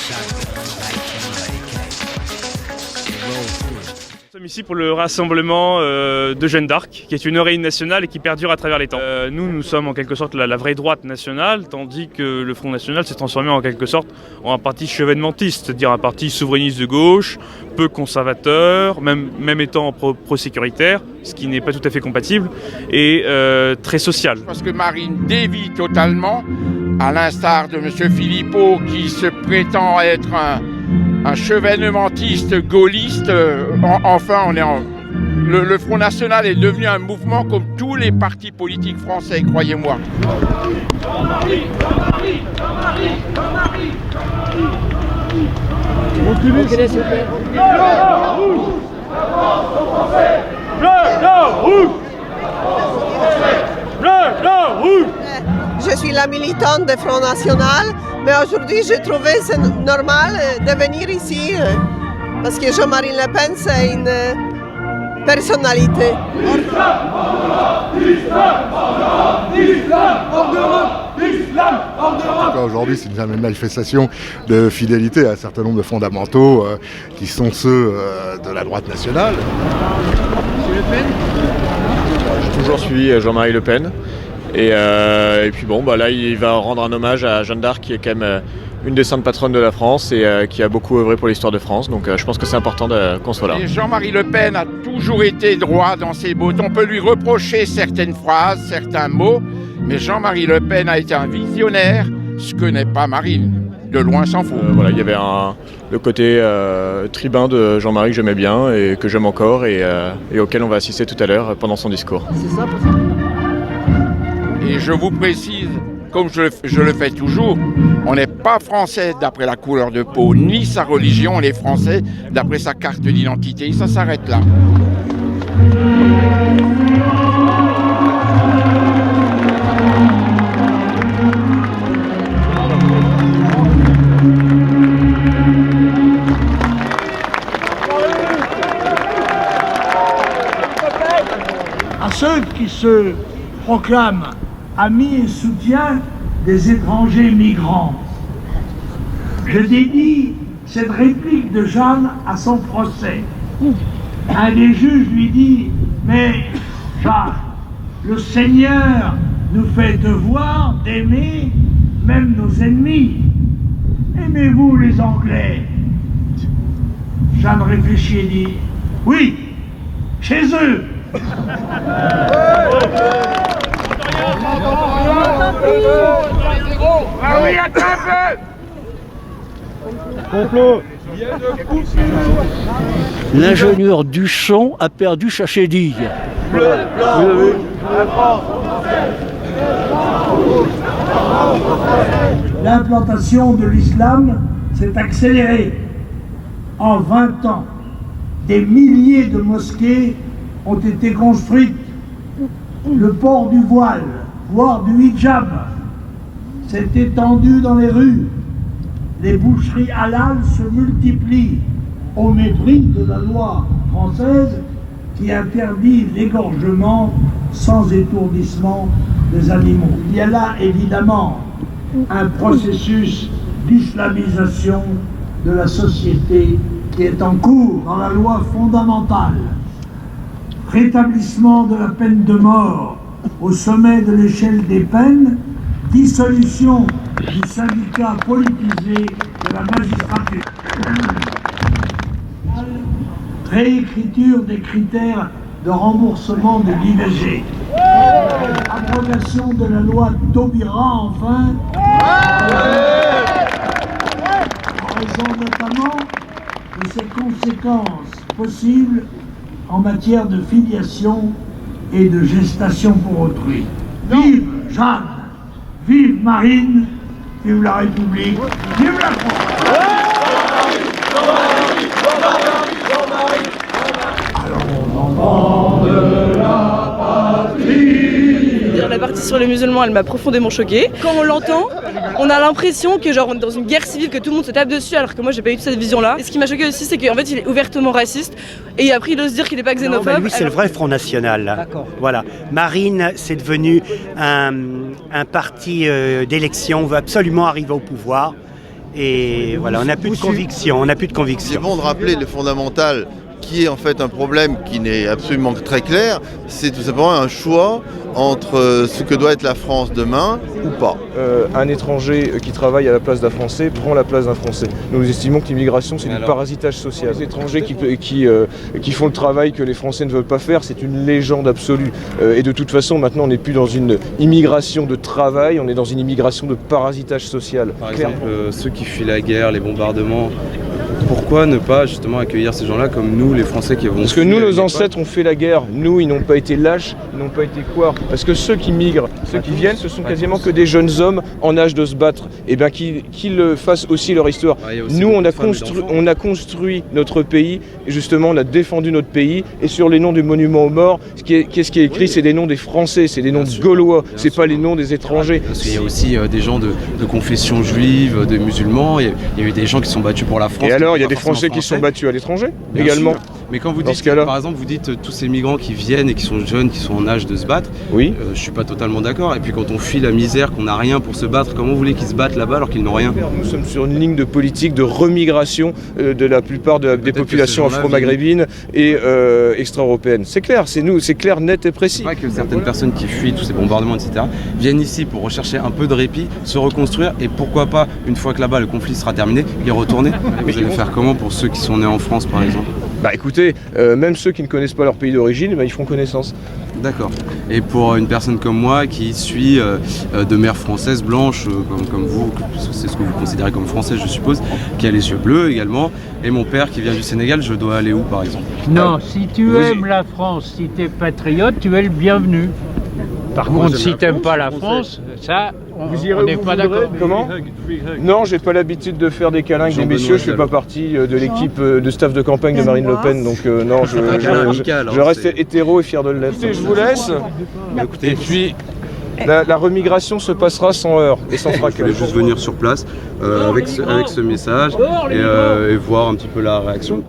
Nous sommes ici pour le rassemblement de Jeanne d'Arc, qui est une héroïne nationale et qui perdure à travers les temps. Nous sommes en quelque sorte la vraie droite nationale, tandis que le Front National s'est transformé en quelque sorte en un parti chevènementiste, c'est-à-dire un parti souverainiste de gauche, peu conservateur, même étant pro-sécuritaire, ce qui n'est pas tout à fait compatible, et très social. Parce que Marine dévie totalement, à l'instar de M. Philippot, qui se prétend être un chevènementiste gaulliste. Enfin, le Front National est devenu un mouvement comme tous les partis politiques français, croyez-moi. Je suis la militante du Front National, mais aujourd'hui j'ai trouvé c'est normal de venir ici parce que Jean-Marie Le Pen c'est une personnalité. Aujourd'hui, c'est une manifestation de fidélité à un certain nombre de fondamentaux qui sont ceux de la droite nationale. Monsieur Le Pen ? J'ai toujours suivi Jean-Marie Le Pen. Et puis bon, là il va rendre un hommage à Jeanne d'Arc qui est quand même une des saintes patronnes de la France et qui a beaucoup œuvré pour l'histoire de France. Donc je pense que c'est important qu'on soit là. Et Jean-Marie Le Pen a toujours été droit dans ses bottes. On peut lui reprocher certaines phrases, certains mots, mais Jean-Marie Le Pen a été un visionnaire, ce que n'est pas Marine. De loin s'en faut. Il y avait le côté tribun de Jean-Marie que j'aimais bien et que j'aime encore et auquel on va assister tout à l'heure pendant son discours. C'est ça possible. Et je vous précise, comme je le fais toujours, on n'est pas français d'après la couleur de peau, ni sa religion, on est français d'après sa carte d'identité. Et ça s'arrête là. À ceux qui se proclament amis et soutiens des étrangers migrants, je dédie cette réplique de Jeanne à son procès. Un des juges lui dit « Mais Jeanne, le Seigneur nous fait devoir d'aimer même nos ennemis. Aimez-vous les Anglais ?» Jeanne réfléchit et dit « Oui, chez eux !» Ah oui, attrape! Complot. L'ingénieur Duchon a perdu sa chédille. L'implantation de l'islam s'est accélérée. En 20 ans, des milliers de mosquées ont été construites. Le port du voile, voire du hijab, s'est étendu dans les rues. Les boucheries halal se multiplient au mépris de la loi française qui interdit l'égorgement sans étourdissement des animaux. Il y a là évidemment un processus d'islamisation de la société qui est en cours dans la loi fondamentale. Rétablissement de la peine de mort au sommet de l'échelle des peines, dissolution du syndicat politisé de la magistrature, réécriture des critères de remboursement de l'IVG, abrogation de la loi Taubira enfin, en raison notamment de ses conséquences possibles en matière de filiation et de gestation pour autrui. Vive Jeanne, vive Marine, vive la République, vive la France. La partie sur les musulmans, elle m'a profondément choquée. Quand on l'entend, on a l'impression que genre on est dans une guerre civile, que tout le monde se tape dessus, alors que moi j'ai pas eu toute cette vision-là. Et ce qui m'a choqué aussi, c'est qu'en fait il est ouvertement raciste et après il ose dire qu'il est pas xénophobe. Non, lui c'est le vrai Front National. Voilà. Marine, c'est devenu un parti d'élection, on veut absolument arriver au pouvoir. Et voilà, on n'a plus de conviction, C'est bon de rappeler le fondamental qui est en fait un problème qui n'est absolument très clair, c'est tout simplement un choix entre ce que doit être la France demain ou pas. Un étranger qui travaille à la place d'un Français prend la place d'un Français. Nous estimons que l'immigration, c'est du parasitage social. Les étrangers qui font le travail que les Français ne veulent pas faire, c'est une légende absolue. Et de toute façon, maintenant, on n'est plus dans une immigration de travail, on est dans une immigration de parasitage social. Par exemple, ceux qui fuient la guerre, les bombardements, pourquoi ne pas justement accueillir ces gens-là comme nous, les Français qui avons... Parce que nous, nos ancêtres ont fait la guerre. Nous, ils n'ont pas été lâches, ils n'ont pas été quoi. Parce que ceux qui migrent, ceux qui viennent, ce sont quasiment que des jeunes hommes en âge de se battre. Et bien qu'ils fassent aussi leur histoire. Nous, on a construit notre pays, et justement, on a défendu notre pays. Et sur les noms des monuments aux morts, qu'est-ce qui est écrit? C'est des noms des Français, c'est des noms de Gaulois, c'est pas les noms des étrangers. Parce qu'il y a aussi des gens de confession juive, de musulmans, il y a eu des gens qui sont battus pour la France. Et alors, il y a des Français qui sont battus à l'étranger également. Sûr. Mais quand vous dites, par exemple, vous dites tous ces migrants qui viennent et qui sont jeunes, qui sont en âge de se battre, oui. Je suis pas totalement d'accord. Et puis quand on fuit la misère, qu'on n'a rien pour se battre, comment vous voulez qu'ils se battent là-bas alors qu'ils n'ont rien? Nous sommes sur une ligne de politique de remigration de la plupart des populations afro-maghrébines et extra-européennes. C'est clair, c'est clair, net et précis. C'est vrai que certaines personnes qui fuient tous ces bombardements, etc., viennent ici pour rechercher un peu de répit, se reconstruire et pourquoi pas, une fois que là-bas le conflit sera terminé, y retourner. Vous allez faire comment pour ceux qui sont nés en France, par exemple? Bah écoutez, même ceux qui ne connaissent pas leur pays d'origine, ils feront connaissance. D'accord. Et pour une personne comme moi qui suit de mère française blanche, comme vous, c'est ce que vous considérez comme français, je suppose, qui a les yeux bleus également, et mon père qui vient du Sénégal, je dois aller où par exemple? Non, si tu aimes la France, si tu es patriote, tu es le bienvenu. Par contre, si tu n'aimes pas la France, ça, on n'est pas d'accord. Comment? Non, j'ai pas l'habitude de faire des câlins avec des messieurs, je fais pas partie de l'équipe de staff de campagne de Marine Le Pen, donc non, je reste hétéro et fier de l'être. Je vous laisse, et puis la remigration se passera sans heurts et sans fracas. Je vais juste venir sur place avec ce message et voir un petit peu la réaction.